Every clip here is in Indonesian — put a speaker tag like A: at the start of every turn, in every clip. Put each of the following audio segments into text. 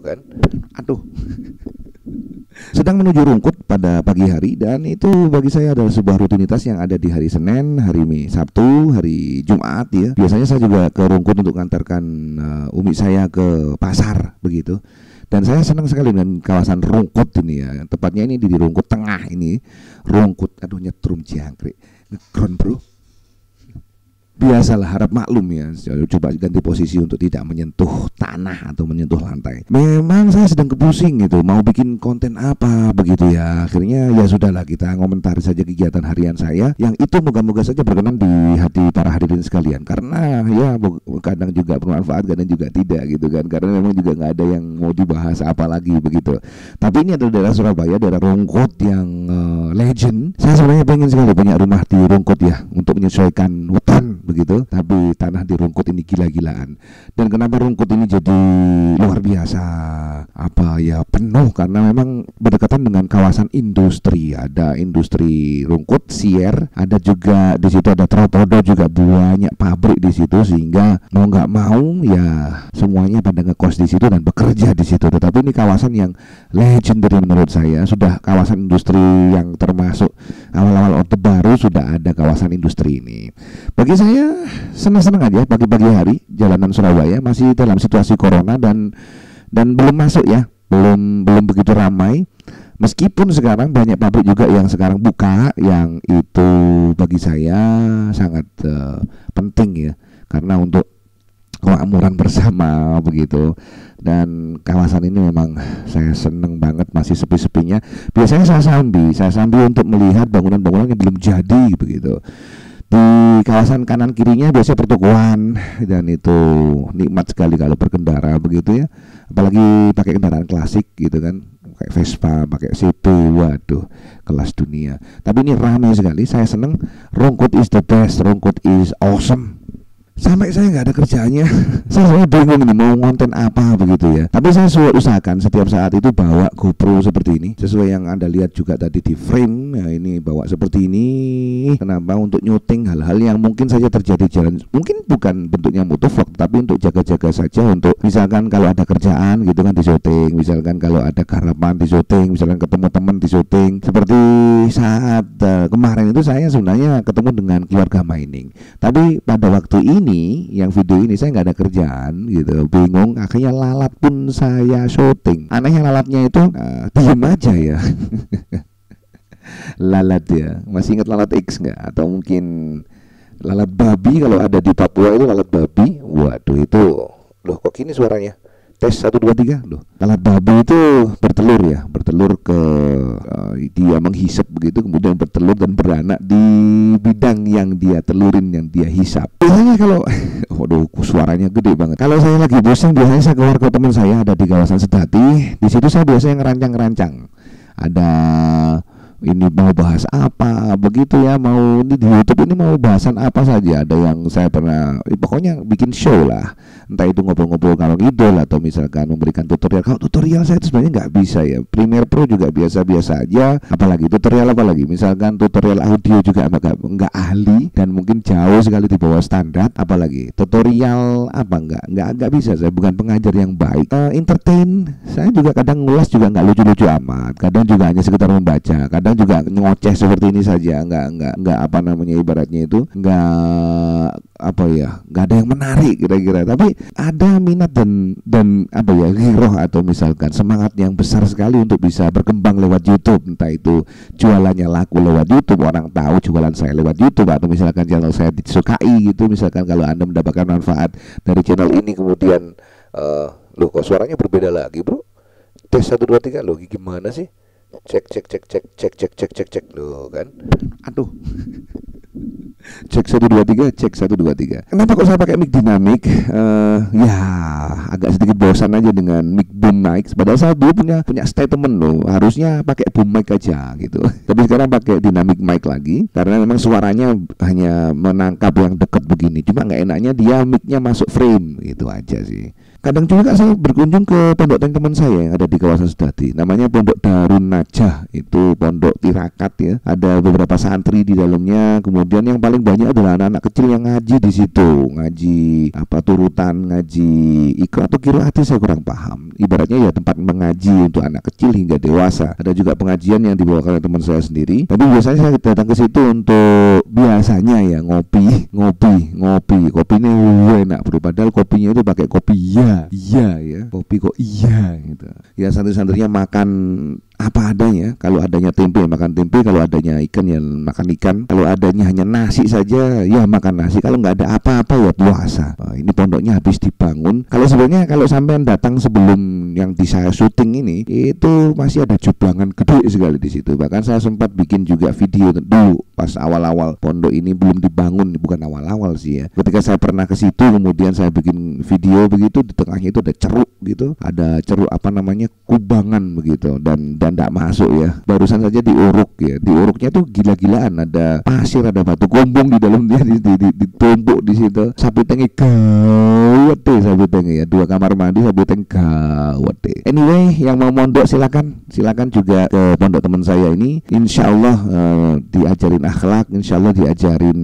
A: kan. Aduh. Sedang menuju rungkut pada pagi hari, dan itu bagi saya adalah sebuah rutinitas yang ada di hari Senin, hari Sabtu, hari Jumat ya. Biasanya saya juga ke rungkut untuk mengantarkan umi saya ke pasar begitu. Dan saya senang sekali dengan kawasan rungkut ini ya. Tepatnya ini di rungkut tengah ini. Rungkut, aduh nyetrum jangkrik. Ngekron bro. Biasalah, harap maklum ya. Coba ganti posisi untuk tidak menyentuh tanah atau menyentuh lantai. Memang saya sedang kepusing gitu, mau bikin konten apa begitu ya. Akhirnya ya sudahlah, kita ngomentari saja kegiatan harian saya, yang itu moga-moga saja berkenan di hati para hadirin sekalian. Karena ya kadang juga bermanfaat, kadang juga tidak gitu kan. Karena memang juga nggak ada yang mau dibahas apa lagi begitu. Tapi ini adalah daerah Surabaya, daerah Rungkut yang legend. Saya sebenarnya pengen sekali punya rumah di Rungkut ya, untuk menyesuaikan hutan begitu, tapi tanah di Rungkut ini gila-gilaan. Dan kenapa Rungkut ini jadi luar biasa apa ya, penuh, karena memang berdekatan dengan kawasan industri. Ada industri Rungkut, Sier, ada juga di situ ada Tropodo, juga banyak pabrik di situ, sehingga mau nggak mau ya semuanya pada ngekos di situ dan bekerja di situ. Tetapi ini kawasan yang legendary menurut saya, sudah kawasan industri yang termasuk awal-awal Orde Baru sudah ada kawasan industri ini. Bagi saya senang-senang aja pagi-pagi hari jalanan Surabaya masih dalam situasi corona dan belum masuk ya, belum begitu ramai. Meskipun sekarang banyak pabrik juga yang sekarang buka, yang itu bagi saya sangat penting ya, karena untuk kemakmuran bersama begitu. Dan kawasan ini memang saya seneng banget, masih sepi-sepinya. Biasanya saya sambi untuk melihat bangunan-bangunan yang belum jadi begitu. Di kawasan kanan kirinya biasanya pertokoan, dan itu nikmat sekali kalau berkendara begitu ya, apalagi pakai kendaraan klasik gitu kan, kayak Vespa, pakai CP, waduh kelas dunia. Tapi ini ramai sekali, saya seneng. Rungkut is the best, Rungkut is awesome. Sampai saya nggak ada kerjaannya, saya bingung ini mau ngonten apa begitu ya. Tapi saya usahakan setiap saat itu bawa GoPro seperti ini, sesuai yang Anda lihat juga tadi di frame. Nah, ini bawa seperti ini. Kenapa? Untuk nyuting hal-hal yang mungkin saja terjadi jalan, mungkin bukan bentuknya motovlog, tapi untuk jaga-jaga saja, untuk misalkan kalau ada kerjaan gitu kan di syuting, misalkan kalau ada keharapan di syuting, misalkan ketemu teman di syuting. Seperti saat kemarin itu saya sebenarnya ketemu dengan keluarga mining, tapi pada waktu ini yang video ini saya nggak ada kerjaan gitu, bingung, akhirnya lalat pun saya syuting. Anehnya lalatnya itu diem aja ya. Lalat ya, masih ingat lalat X nggak? Atau mungkin lalat babi, kalau ada di Papua itu lalat babi. Waduh itu, loh kok gini suaranya? Tes 1 2 3 loh. Lalat babi itu bertelur ya, bertelur ke dia menghisap begitu, kemudian bertelur dan beranak di bidang yang dia telurin, yang dia hisap. Biasanya kalau waduh suaranya gede banget. Kalau saya lagi bosan, biasanya saya keluar ke teman saya ada di kawasan Sedati. Di situ saya biasanya ngerancang-ngerancang. Ada ini mau bahas apa begitu ya, mau ini di YouTube ini mau bahasan apa saja. Ada yang saya pernah pokoknya bikin show lah, entah itu ngobrol-ngobrol kalau ngidol, atau misalkan memberikan tutorial. Kalau tutorial saya itu sebenarnya nggak bisa ya, Premiere Pro juga biasa-biasa aja, apalagi tutorial, apalagi misalkan tutorial audio juga nggak ahli, dan mungkin jauh sekali di bawah standar. Apalagi tutorial apa nggak bisa, saya bukan pengajar yang baik. Entertain saya juga kadang ngulas juga nggak lucu-lucu amat, kadang juga hanya sekedar membaca, kadang juga ngoceh seperti ini saja, nggak apa namanya, ibaratnya itu nggak apa ya, nggak ada yang menarik kira-kira. Tapi ada minat dan apa ya, giroh atau misalkan semangat yang besar sekali untuk bisa berkembang lewat YouTube. Entah itu jualannya laku lewat YouTube, orang tahu jualan saya lewat YouTube, atau misalkan channel saya disukai gitu. Misalkan kalau Anda mendapatkan manfaat dari channel ini, kemudian loh kok suaranya berbeda lagi bro, tes 1 2 3 loh gimana sih, cek loh kan, aduh. Cek 1 2 3, cek 1 2 3. Kenapa kok saya pakai mic dinamik? Ya agak sedikit bosan aja dengan mic boom mic. Padahal saya dulu punya statement loh, harusnya pakai boom mic aja gitu. Tapi sekarang pakai dynamic mic lagi, karena memang suaranya hanya menangkap yang dekat begini. Cuma nggak enaknya dia micnya masuk frame gitu aja sih. Kadang juga saya berkunjung ke pondok teman saya yang ada di kawasan Sedati. Namanya Pondok Darun Najah. Itu pondok tirakat ya. Ada beberapa santri di dalamnya. Kemudian yang paling banyak adalah anak-anak kecil yang ngaji di situ. Ngaji turutan, ngaji iqra atau qiraat, saya kurang paham. Ibaratnya ya tempat mengaji untuk anak kecil hingga dewasa. Ada juga pengajian yang dibawakan oleh teman saya sendiri. Tapi biasanya saya datang ke situ untuk biasanya ya ngopi. Kopi ini enak bro. Padahal kopinya itu pakai kopi iya ya, kopi kok iya gitu. Ya santri-santrinya makan apa adanya. Kalau adanya tempe makan tempe, kalau adanya ikan ya makan ikan, kalau adanya hanya nasi saja ya makan nasi, kalau nggak ada apa-apa ya puasa. Ini pondoknya habis dibangun. Kalau sebenarnya kalau sampean datang sebelum yang di saya syuting ini, itu masih ada jubangan gede sekali di situ. Bahkan saya sempat bikin juga video dulu pas awal-awal pondok ini belum dibangun, bukan awal-awal sih ya. Ketika saya pernah ke situ, kemudian saya bikin video begitu, di tengahnya itu ada ceruk gitu, ada ceruk kubangan begitu, dan tidak masuk ya. Barusan saja diuruk ya, diuruknya tuh gila-gilaan, ada pasir, ada batu gombong di dalamnya, ditumpuk di situ. Sapi tengi gawat deh, sapi tengi ya, 2 kamar mandi sapi tengi gawat deh. Anyway, yang mau mondok silakan juga ke pondok teman saya ini. Insya Allah diajarin akhlak, insya Allah diajarin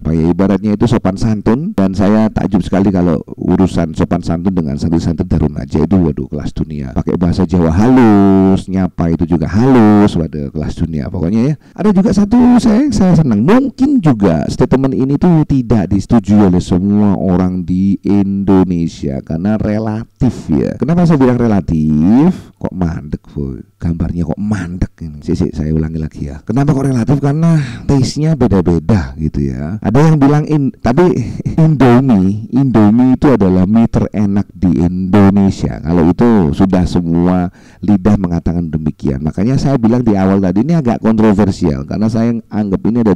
A: ibaratnya itu sopan santun. Dan saya takjub sekali kalau urusan sopan santun dengan santri-santri Darun Najah itu waduh kelas dunia. Pakai bahasa Jawa halus, nyapa itu juga halus, waduh kelas dunia pokoknya ya. Ada juga satu saya senang, mungkin juga statement ini tuh tidak disetujui oleh semua orang di Indonesia karena relatif ya. Kenapa saya bilang relatif? Kok mandek boy, gambarnya kok mandek ini. Saya ulangi lagi ya. Kenapa kok relatif? Karena taste-nya beda-beda gitu ya. Ada yang bilang tapi Indomie itu adalah mie terenak di Indonesia. Kalau itu sudah semua lidah mengatakan demikian. Makanya saya bilang di awal tadi ini agak kontroversial karena saya anggap ini ada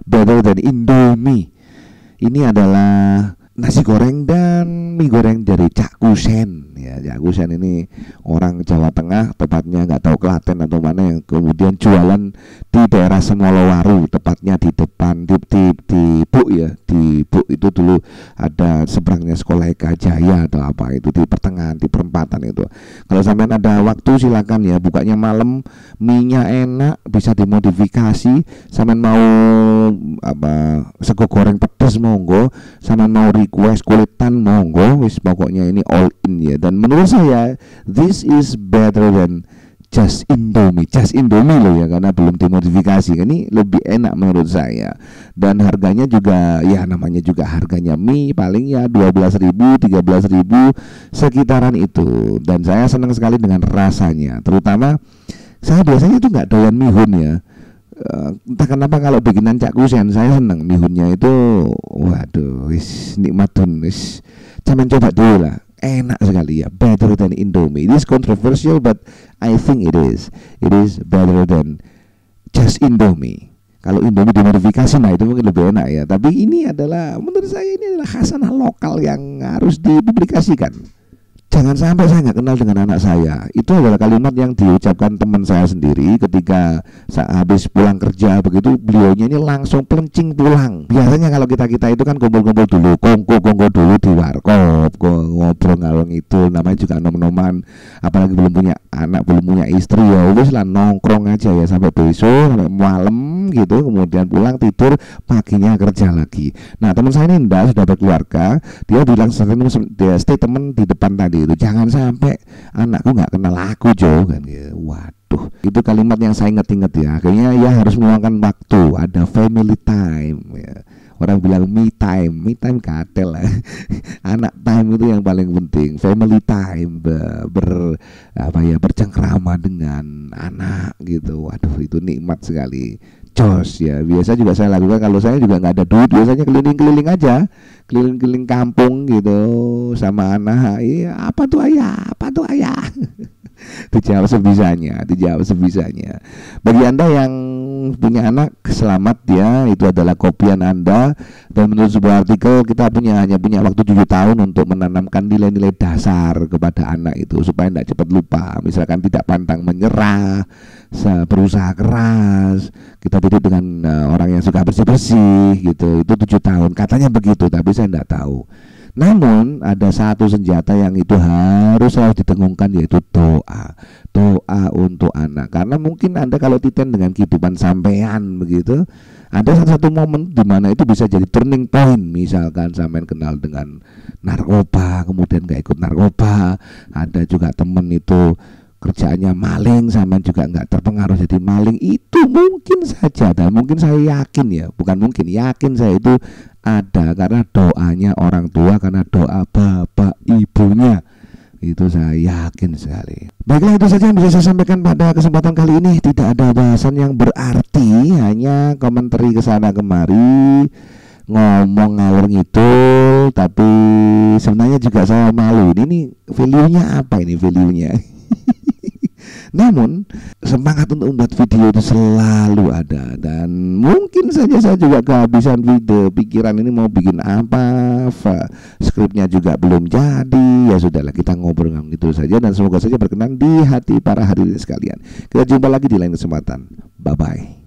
A: better than Indomie. Ini adalah nasi goreng dan mie goreng dari Cak Kusen ya. Cak Kusen ini orang Jawa Tengah, tepatnya nggak tahu Klaten atau mana, yang kemudian jualan di daerah Semolowaru, tepatnya di depan di Buk ya. Di Buk itu dulu ada seberangnya sekolah Eka Jaya atau apa itu, di pertengahan, di perempatan itu. Kalau sampean ada waktu silakan ya, bukanya malam, mie-nya enak, bisa dimodifikasi. Sampean mau sego goreng pedas monggo, sampean mau request kulitan monggo, wis pokoknya ini all in ya. Dan menurut saya this is better than just Indomie loh ya, karena belum dimodifikasi. Ini lebih enak menurut saya. Dan harganya juga ya, namanya juga harganya mie, paling ya 12.000 13.000 sekitaran itu. Dan saya senang sekali dengan rasanya. Terutama saya biasanya itu nggak doyan mihun ya. Entah kenapa kalau bikinan Cak Kusen saya senang mihunnya itu, waduh wis nikmatun, wis jangan coba dulu lah, enak sekali ya, better than Indomie. It is controversial but I think it is better than just Indomie. Kalau Indomie dimodifikasi nah itu mungkin lebih enak ya, tapi ini adalah, menurut saya ini adalah khasanah lokal yang harus dipublikasikan. Jangan sampai saya nggak kenal dengan anak saya. Itu adalah kalimat yang diucapkan teman saya sendiri ketika habis pulang kerja begitu. Beliaunya ini langsung pelencing pulang. Biasanya kalau kita itu kan kumpul-kumpul dulu, kongko dulu di warkop, ngobrol ngalung itu, namanya juga nom-noman. Apalagi belum punya anak, belum punya istri ya, wis lah nongkrong aja ya sampai besok, sampai malam gitu. Kemudian pulang tidur, paginya kerja lagi. Nah teman saya ini sudah berkeluarga, dia bilang statement di depan tadi, itu jangan sampai anakku nggak kenal aku Jo kan gitu. Waduh, itu kalimat yang saya inget ya. Akhirnya ya harus meluangkan waktu, ada family time ya. Orang bilang me time katel lah. Anak time itu yang paling penting. Family time, bercengkrama dengan anak gitu. Waduh, itu nikmat sekali. Jos ya, biasa juga saya lakukan kalau saya juga nggak ada duit, biasanya keliling-keliling aja, keliling-keliling kampung gitu sama anak. Iya, apa tuh ayah dijawab sebisanya. Bagi Anda yang punya anak, selamat ya, itu adalah kopian Anda. Dan menurut sebuah artikel, kita hanya punya waktu 7 tahun untuk menanamkan nilai-nilai dasar kepada anak itu supaya tidak cepat lupa. Misalkan tidak pantang menyerah, berusaha keras, kita didik dengan orang yang suka bersih-bersih gitu. Itu 7 tahun katanya begitu, tapi saya tidak tahu. Namun ada satu senjata yang itu harus selalu didengungkan, yaitu doa. Doa untuk anak. Karena mungkin Anda kalau titen dengan kehidupan sampean begitu, ada satu momen di mana itu bisa jadi turning point. Misalkan sampean kenal dengan narkoba, kemudian gak ikut narkoba. Ada juga temen itu kerjaannya maling, sama juga nggak terpengaruh jadi maling. Itu mungkin saja, dan mungkin saya yakin ya, bukan mungkin, yakin saya itu ada karena doanya orang tua, karena doa bapak ibunya. Itu saya yakin sekali. Baiklah, itu saja yang bisa saya sampaikan pada kesempatan kali ini. Tidak ada bahasan yang berarti, hanya komentari kesana kemari, ngomong ngalor ngidul. Tapi sebenarnya juga saya malu, ini value-nya apa, ini value-nya. Namun semangat untuk membuat video itu selalu ada, dan mungkin saja saya juga kehabisan video, pikiran ini mau bikin apa, skripnya juga belum jadi. Ya sudahlah, kita ngobrol gitu saja, dan semoga saja berkenan di hati para hadirin sekalian. Kita jumpa lagi di lain kesempatan. Bye bye.